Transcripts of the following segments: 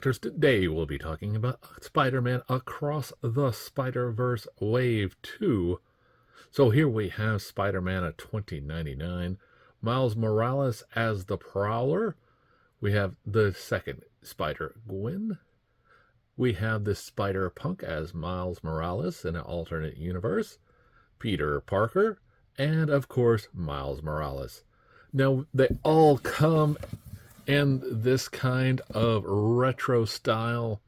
collectors. Today we'll be talking about Spider-Man Across the Spider-Verse Wave 2. So here we have Spider-Man at $20.99, Miles Morales as the Prowler. We have the second Spider-Gwen. We have the Spider-Punk as Miles Morales in an alternate universe, Peter Parker, and of course Miles Morales. Now they all come in this kind of retro style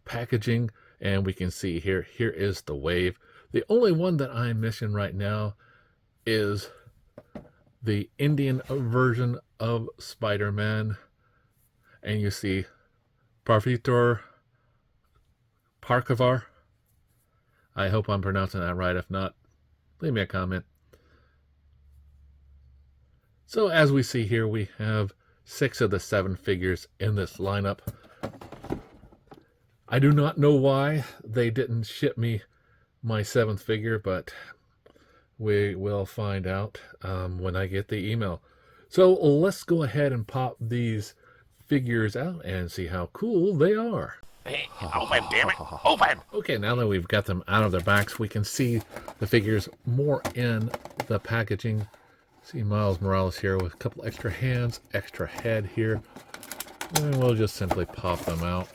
packaging, and we can see here is the wave. The only one that I'm missing right now is the Indian version of Spider-Man, and you see Pavitr Prabhakar. I hope I'm pronouncing that right. If not, leave me a comment. So as we see here, we have 6 of the 7 figures in this lineup. I do not know why they didn't ship me my 7th figure, but we will find out when I get the email. So let's go ahead and pop these figures out and see how cool they are. Hey, open, damn it! Open! Okay, now that we've got them out of their backs, we can see the figures more in the packaging. See Miles Morales here with a couple extra hands, extra head here. And we'll just simply pop them out.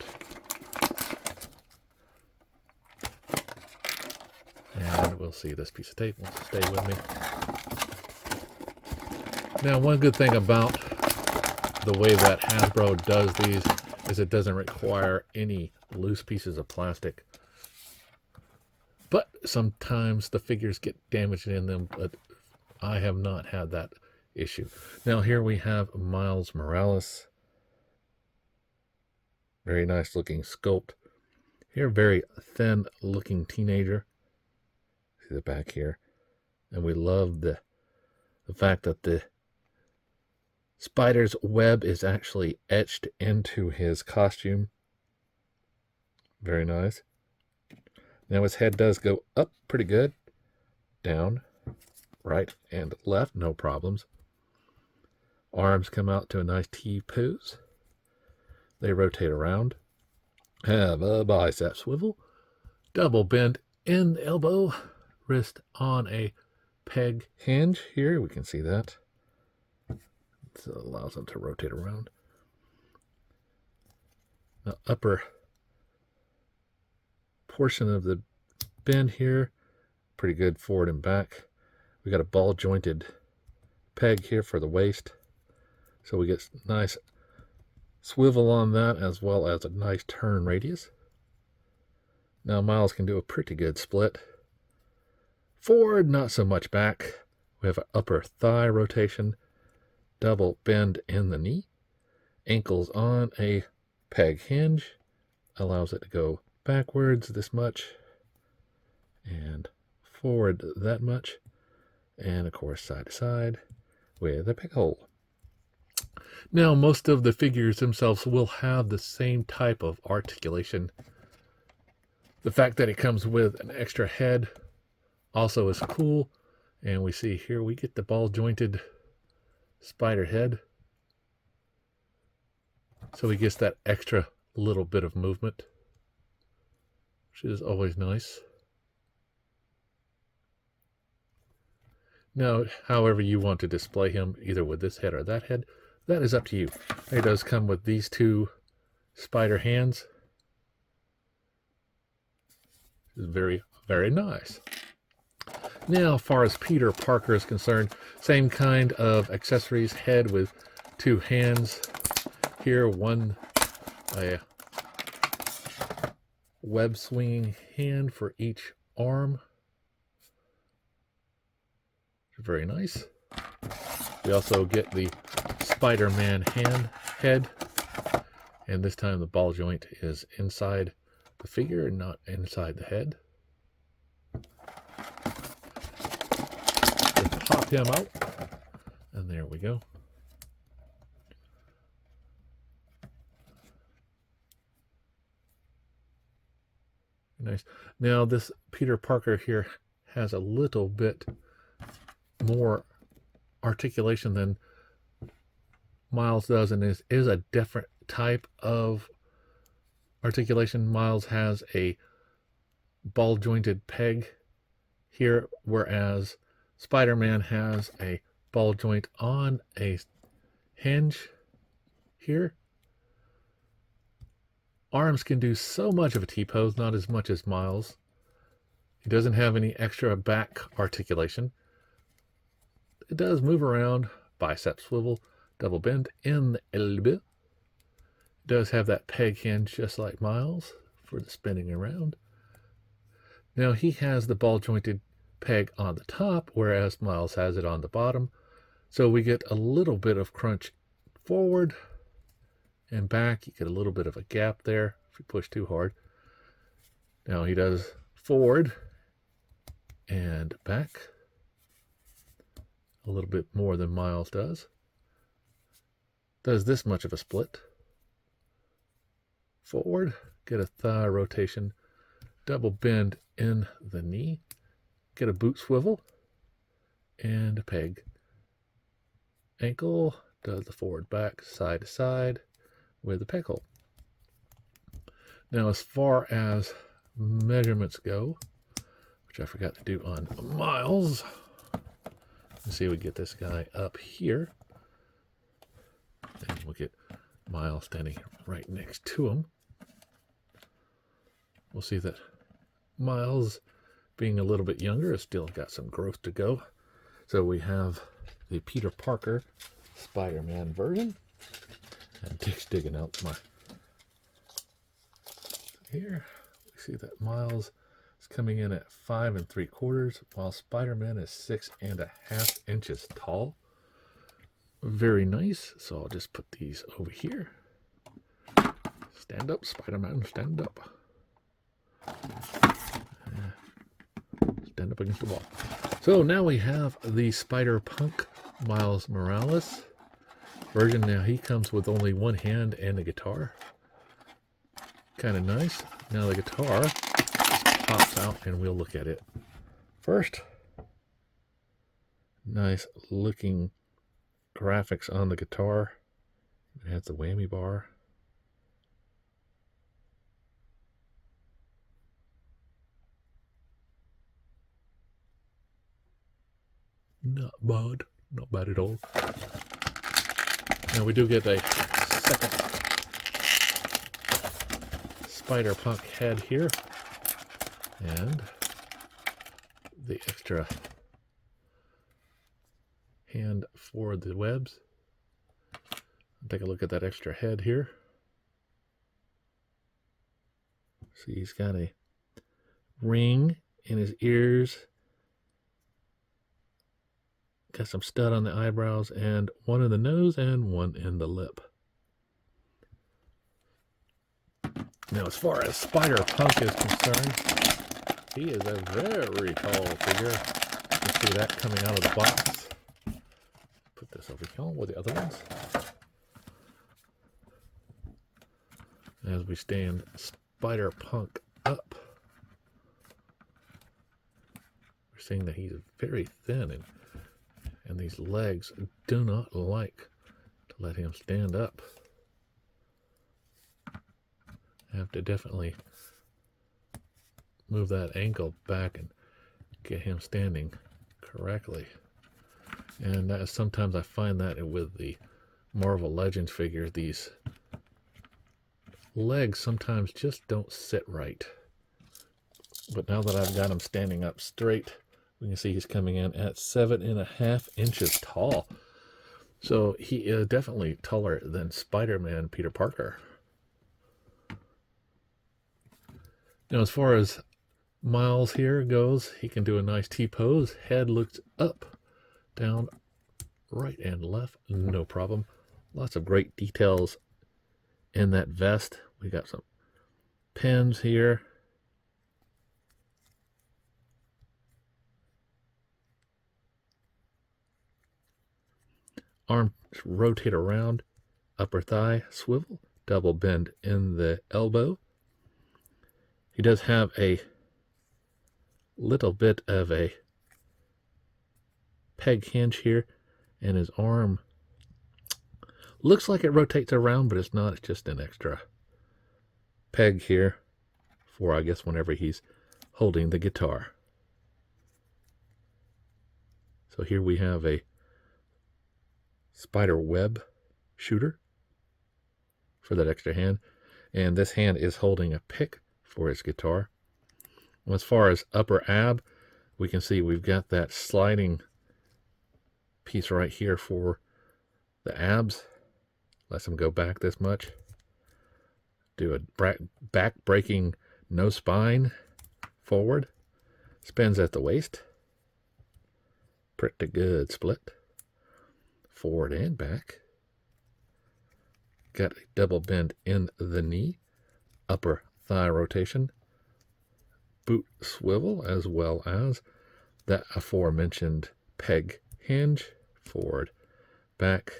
And we'll see this piece of tape will stay with me. Now, one good thing about the way that Hasbro does these is it doesn't require any loose pieces of plastic. But sometimes the figures get damaged in them, but I have not had that issue. Now here we have Miles Morales. Very nice looking sculpt. Here, very thin looking teenager. See the back here. And we love the fact that the spider's web is actually etched into his costume. Very nice. Now his head does go up pretty good. Down. Right and left, no problems. Arms come out to a nice T pose. They rotate around. Have a bicep swivel. Double bend in the elbow. Wrist on a peg hinge. Here we can see that. So it allows them to rotate around. The upper portion of the bend here, pretty good forward and back. We got a ball jointed peg here for the waist. So we get nice swivel on that as well as a nice turn radius. Now Miles can do a pretty good split. Forward, not so much back. We have an upper thigh rotation. Double bend in the knee. Ankles on a peg hinge. Allows it to go backwards this much. And forward that much. And of course side to side with a peg hole. Now most of the figures themselves will have the same type of articulation. The fact that it comes with an extra head also is cool. And we see here we get the ball jointed spider head. So he gets that extra little bit of movement, which is always nice. Now, however you want to display him, either with this head or that head, that is up to you. It does come with these 2 spider hands. It's very, very nice. Now, as far as Peter Parker is concerned, same kind of accessories, head with 2 hands. Here, one a web swinging hand for each arm. Very nice. We also get the Spider-Man head, and this time the ball joint is inside the figure and not inside the head. Just pop him out, and there we go. Nice. Now this Peter Parker here has a little bit more articulation than Miles does, and is a different type of articulation. Miles has a ball jointed peg here, whereas Spider-Man has a ball joint on a hinge here. Arms can do so much of a T-pose, not as much as Miles. He doesn't have any extra back articulation. It does move around, bicep swivel, double bend in the elbow. It does have that peg hinge just like Miles for the spinning around. Now he has the ball jointed peg on the top, whereas Miles has it on the bottom. So we get a little bit of crunch forward and back. You get a little bit of a gap there if you push too hard. Now he does forward and back a little bit more than Miles does. Does this much of a split. Forward, get a thigh rotation, double bend in the knee, get a boot swivel, and a peg. Ankle, does the forward back, side to side with the peg hold. Now as far as measurements go, which I forgot to do on Miles, let's see if we get this guy up here. And we'll get Miles standing right next to him. We'll see that Miles, being a little bit younger, has still got some growth to go. So we have the Peter Parker Spider-Man version. And Dick's digging out my... Here, we see that Miles is coming in at 5 3/4, while Spider-Man is 6.5 inches tall. Very nice. So I'll just put these over here. Stand up, Spider-Man, stand up. Stand up against the wall. So now we have the Spider-Punk Miles Morales version. Now he comes with only one hand and a guitar. Kind of nice. Now the guitar pops out and we'll look at it first. Nice looking graphics on the guitar. It has the whammy bar. Not bad. Not bad at all. Now we do get a second Spider-Punk head here. And the extra hand for the webs. Take a look at that extra head here. See, he's got a ring in his ears. Got some stud on the eyebrows and one in the nose and one in the lip. Now, as far as Spider-Punk is concerned, he is a very tall figure. You can see that coming out of the box. Put this over here with the other ones. As we stand Spider-Punk up, we're seeing that he's very thin and these legs do not like to let him stand up. I have to definitely move that ankle back and get him standing correctly. And sometimes I find that with the Marvel Legends figures, these legs sometimes just don't sit right. But now that I've got him standing up straight, we can see he's coming in at 7.5 inches tall. So he is definitely taller than Spider-Man Peter Parker. Now, as far as Miles here goes, he can do a nice T-pose. Head looks up, down, right and left, no problem. Lots of great details in that vest. We got some pins here. Arms rotate around, upper thigh swivel, double bend in the elbow. He does have a little bit of a peg hinge here, and his arm looks like it rotates around, but it's not. It's just an extra peg here for, I guess, whenever he's holding the guitar. So here we have a spider web shooter for that extra hand. And this hand is holding a pick for his guitar. As far as upper ab, we can see we've got that sliding piece right here for the abs. Lets them go back this much. Do a back breaking no spine forward. Spins at the waist. Pretty good split. Forward and back. Got a double bend in the knee. Upper thigh rotation. Boot swivel, as well as that aforementioned peg hinge. Forward, back,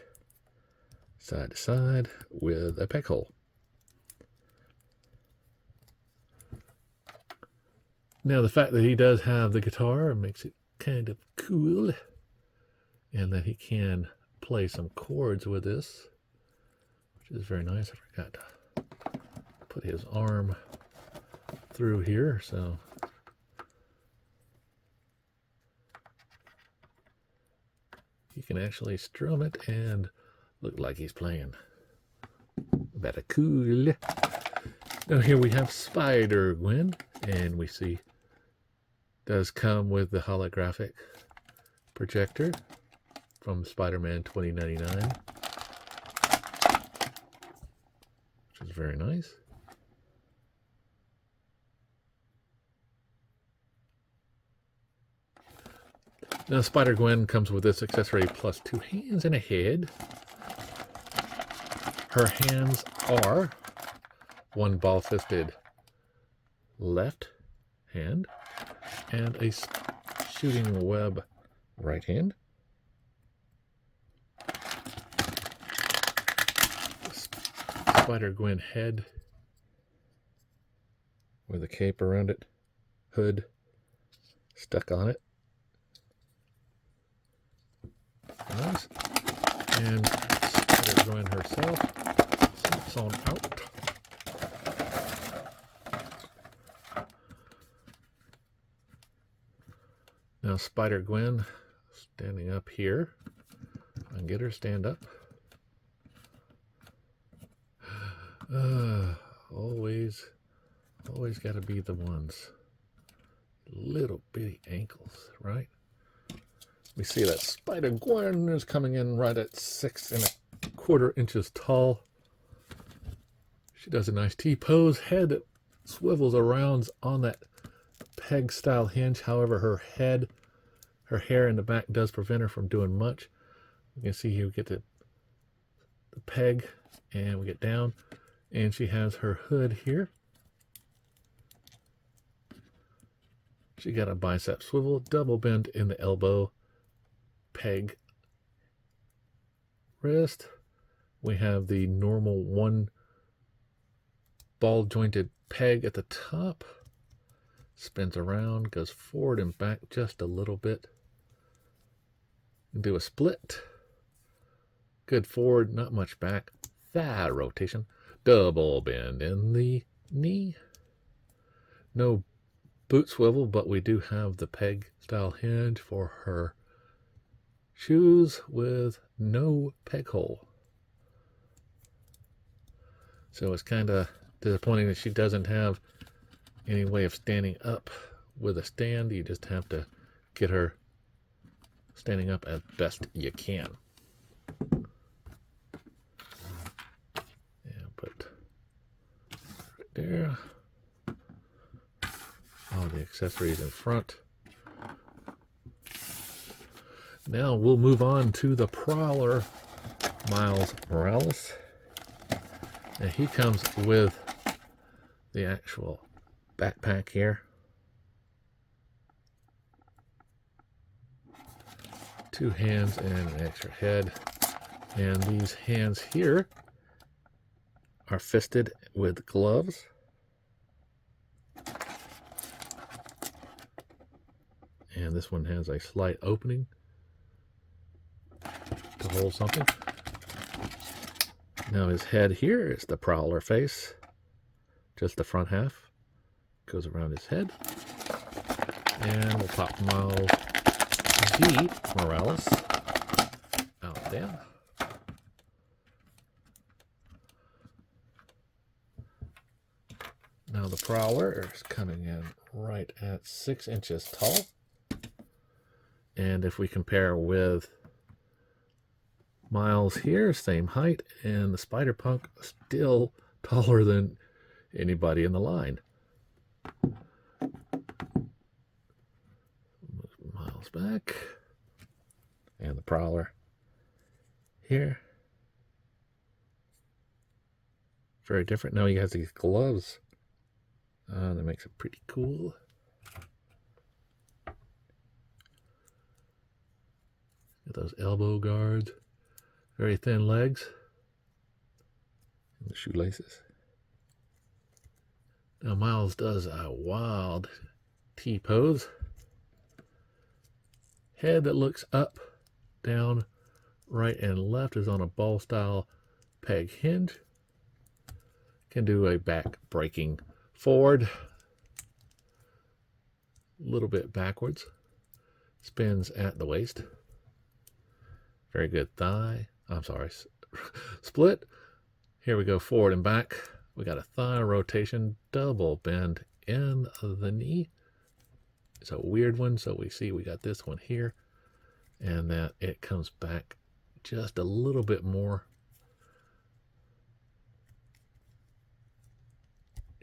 side to side with a peg hole. Now the fact that he does have the guitar makes it kind of cool, and that he can play some chords with this, which is very nice. I forgot to put his arm through here, so he can actually strum it and look like he's playing. Very cool. Now here we have Spider Gwen, and we see does come with the holographic projector from Spider-Man 2099, which is very nice. Now Spider-Gwen comes with this accessory plus 2 hands and a head. Her hands are one ball-fisted left hand and a shooting web right hand. Spider-Gwen head with a cape around it, hood stuck on it. Nice. And Spider-Gwen herself slips on out. Now Spider-Gwen standing up here. I can get her stand up. Always got to be the ones. Little bitty ankles, right? We see that Spider-Gwen is coming in right at 6 1/4 inches tall. She does a nice T-pose. Head that swivels around on that peg style hinge. However, her hair in the back does prevent her from doing much. You can see here we get the peg and we get down, and she has her hood here. She got a bicep swivel, double bend in the elbow, peg wrist. We have the normal one ball jointed peg at the top. Spins around, goes forward and back just a little bit. Do a split. Good forward, not much back. Thigh rotation. Double bend in the knee. No boot swivel, but we do have the peg style hinge for her shoes with no peg hole. So it's kind of disappointing that she doesn't have any way of standing up with a stand. You just have to get her standing up as best you can. And put right there. All the accessories in front. Now we'll move on to the Prowler, Miles Morales. And he comes with the actual backpack here. 2 hands and an extra head. And these hands here are fisted with gloves. And this one has a slight opening to hold something. Now his head here is the Prowler face. just the front half. Goes around his head. And we'll pop Miles D. Morales out there. Now the Prowler is coming in right at 6 inches tall. And if we compare with Miles here, same height, and the Spider-Punk still taller than anybody in the line. Move Miles back. And the Prowler here. Very different. Now he has these gloves. That makes it pretty cool. Get those elbow guards. Very thin legs. And the shoelaces. Now Miles does a wild T-pose. Head that looks up, down, right, and left is on a ball-style peg hinge. Can do a back breaking forward, a little bit backwards, spins at the waist. Very good thigh. I'm sorry, split. Here we go, forward and back. We got a thigh rotation, double bend in the knee. It's a weird one, so we see we got this one here, and that it comes back just a little bit more.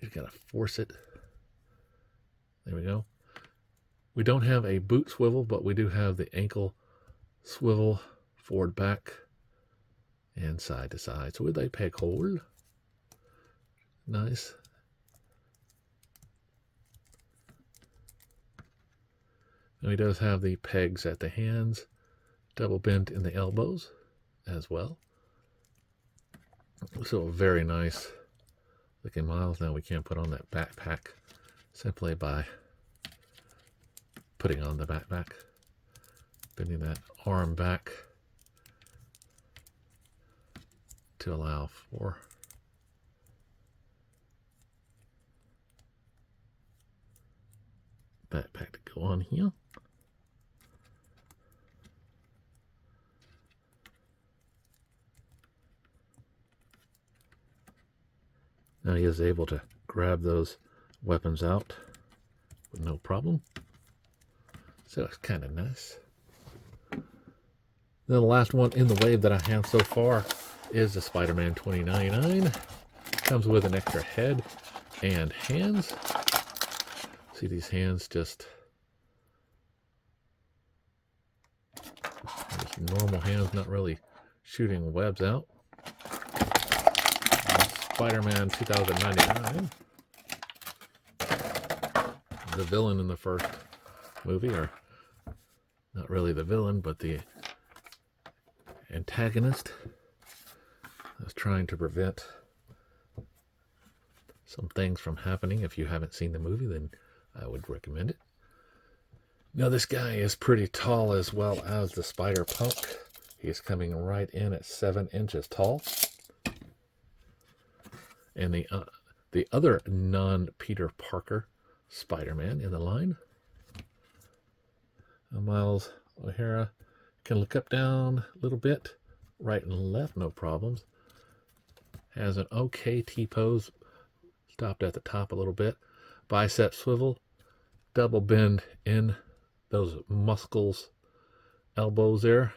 You gotta force it. There we go. We don't have a boot swivel, but we do have the ankle swivel, forward, back, and side to side. So with a peg hold. Nice. Now he does have the pegs at the hands, double bent in the elbows as well. So very nice looking Miles. Now we can't put on that backpack simply by putting on the backpack, bending that arm back to allow for backpack to go on here. Now he is able to grab those weapons out with no problem. So it's kind of nice. Then the last one in the wave that I have so far is the Spider-Man 2099. Comes with an extra head and hands. See these hands just normal hands, not really shooting webs out. Spider-Man 2099. The villain in the first movie, or not really the villain, but the antagonist, was trying to prevent some things from happening. If you haven't seen the movie, then I would recommend it. Now this guy is pretty tall as well as the Spider-Punk. He is coming right in at 7 inches tall. And the other non-Peter Parker Spider-Man in the line, Miles O'Hara, can look up, down a little bit, right and left, no problems. Has an okay T-pose, stopped at the top a little bit. Bicep swivel, double bend in those muscles, elbows there.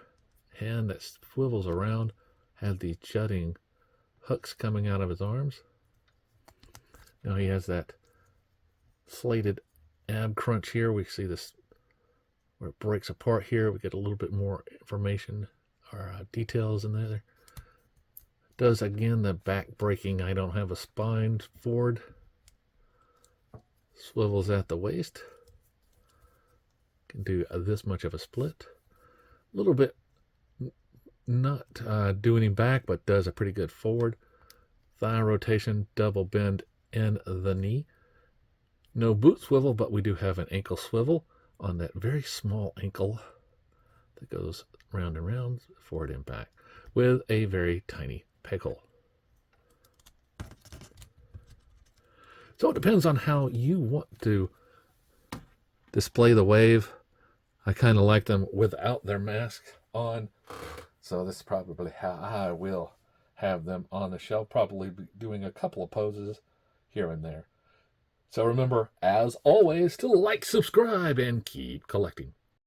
Hand that swivels around, has the jutting hooks coming out of his arms. Now he has that slated ab crunch here. We see this where it breaks apart here. We get a little bit more information or details in there. Does again the back breaking. I don't have a spine forward. Swivels at the waist. Can do this much of a split. A little bit not doing him back, but does a pretty good forward. Thigh rotation, double bend in the knee. No boot swivel, but we do have an ankle swivel on that very small ankle that goes round and round, forward and back, with a very tiny peg hole. So it depends on how you want to display the wave. I kind of like them without their mask on. So this is probably how I will have them on the shelf. Probably be doing a couple of poses here and there. So remember, as always, to like, subscribe, and keep collecting.